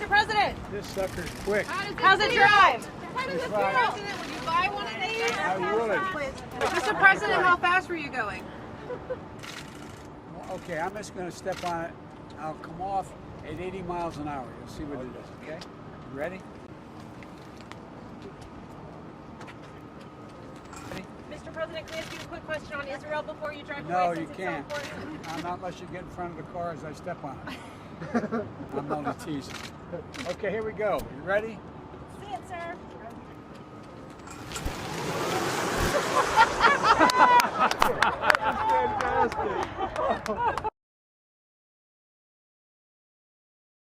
Mr. President, This sucker's quick. how's it drive? It's fine. President, would you buy one of these? I would. Mr. President, how fast were you going? Well, okay, I'm just going to step on it. I'll come off at 80 miles an hour. You'll see what it is, okay? You ready? Mr. President, can I ask you a quick question on Israel before you drive No, away? you since can't. It's so important? Not unless you get in front of the car as I step on it. I'm only teasing. Okay, here we go. You ready? See it, sir. Fantastic.